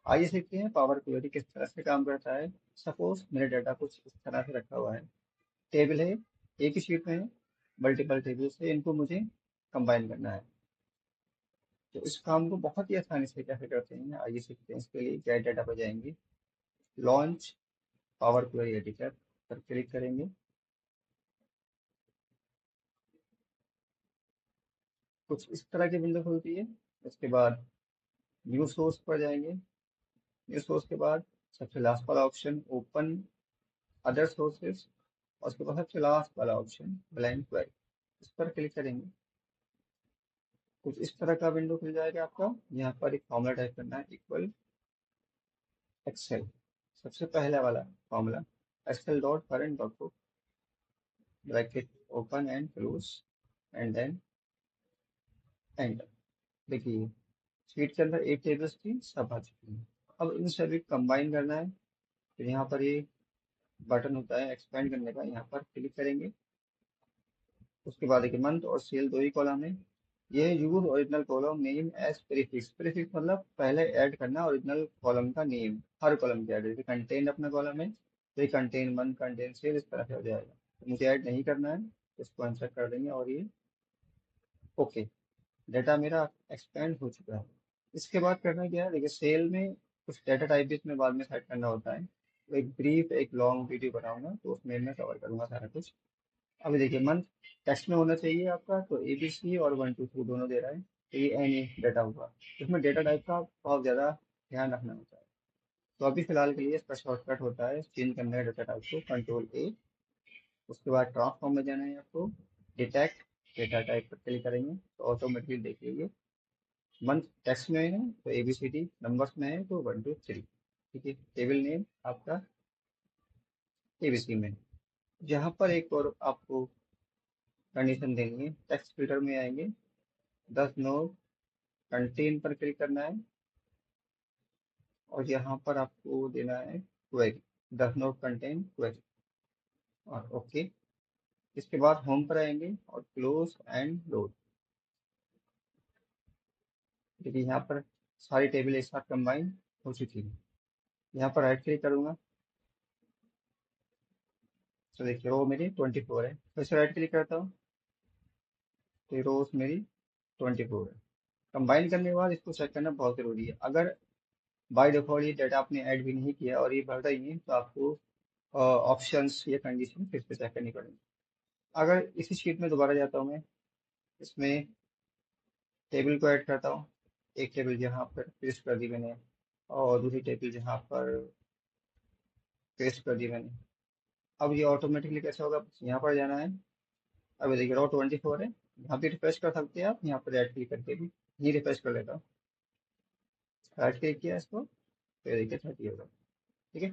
आइए सीखते हैं पावर क्वेरी किस तरह से काम करता है। सपोज मेरा डाटा कुछ इस तरह से रखा हुआ है, टेबल है, एक ही शीट में है, मल्टीपल टेबल से इनको मुझे कंबाइन करना है। तो इस काम को बहुत ही आसानी से कैसे करते हैं आइए सीखते हैं। इसके लिए गेट डाटा पर जाएंगे, लॉन्च पावर क्वेरी एडिटर पर क्लिक करेंगे। कुछ इस तरह की विंडो खुलती है। उसके बाद न्यू सोर्स पर जाएंगे। न्यू सोर्स के बाद सबसे लास्ट वाला ऑप्शन ओपन अदर सोर्सेस, और उसके बाद सबसे लास्ट वाला ऑप्शन ब्लैंक क्वेरी, इस पर क्लिक करेंगे। कुछ इस तरह का विंडो खुल जाएगा आपका। यहाँ पर एक फॉर्मूला टाइप करना है, इक्वल एक्सेल, सबसे पहला वाला formula Excel dot current dot book, bracket open and close and then enter. देखिए शीट के अंदर 8 टेबल्स थी, सब आ चुकी हैं। अब इन सभी कंबाइन करना है। फिर यहाँ पर ये बटन होता है एक्सपेंड करने का, यहाँ पर क्लिक करेंगे। उसके बाद देखिए मंथ और सेल दो ही कॉलम है। ये use original column name as prefix, prefix मतलब पहले ऐड करना ओरिजिनल कॉलम का नेम, हर कॉलम के ऐड। जैसे कंटेन अपना कॉलम है तो ये कंटेन मंथ कंटेन सेल इस तरह से हो जाएगा। तो मुझे ऐड नहीं करना है, इसको आंसर कर देंगे और ये ओके, डाटा मेरा एक्सपेंड हो चुका है। इसके बाद करना क्या है, देखिए सेल में कुछ डाटा टाइप भी इसमें बाद में सेट करना होता है। तो एक ब्रीफ एक लॉन्ग वीडियो बनाऊंगा तो उसमें मैं कवर करूंगा सारा कुछ। अभी देखिए मंथ टेक्स्ट में होना चाहिए आपका, तो ABC और 1 2 3 दोनों दे रहा है, तो ये एनी डाटा होगा। इसमें डेटा टाइप का बहुत ज़्यादा ध्यान रखना होता है। तो अभी फिलहाल के लिए इसका शॉर्टकट होता है चेंज करना है डेटा टाइप को Ctrl+A। उसके बाद ट्रांसफॉर्म में जाना है आपको, डिटेक्ट डेटा टाइप पर क्लिक करेंगे तो ऑटोमेटिकली देख लीजिए मंथ टेक्स्ट में है तो ABCD, नंबर्स में है तो 1 2 3। ठीक है, टेबल नेम आपका ABC में है। यहाँ पर एक और आपको कंडीशन देंगे, टेक्स्ट फिल्टर में आएंगे, 10 नोट कंटेन पर क्लिक करना है और यहाँ पर आपको देना है क्वेरी, 10 नोट कंटेन क्वेरी और ओके। इसके बाद होम पर आएंगे और क्लोज एंड लोड। देखिए यहाँ पर सारी टेबल एक साथ कंबाइन हो चुकी है। यहाँ पर राइट क्लिक करूंगा तो देखिए रो मेरी 24 है, फिर से राइट क्लिक करता हूँ तो रोज मेरी 24 है। कंबाइन करने के बाद इसको चेक करना बहुत जरूरी है। अगर बाय डिफॉल्ट ये डाटा आपने ऐड भी नहीं किया और ये भरता ही नहीं तो आपको ऑप्शंस या कंडीशन फिर से चेक करनी पड़ेगी। अगर इसी शीट में दोबारा जाता हूँ मैं, इसमें टेबल को ऐड करता हूँ, एक टेबल यहाँ पर पेस्ट कर दी मैंने और दूसरी टेबल यहाँ पर पेस्ट कर दी मैंने। अब ये ऑटोमेटिकली कैसे होगा, यहाँ पर जाना है। अब ये देखिए रो 24 है, यहाँ भी रिफ्रेश कर सकते हैं आप, यहाँ पर राइट क्लिक करके भी ये रिफ्रेश कर लेता हूँ। राइट क्लिक किया इसको, फिर देखिए 30 होगा। ठीक है,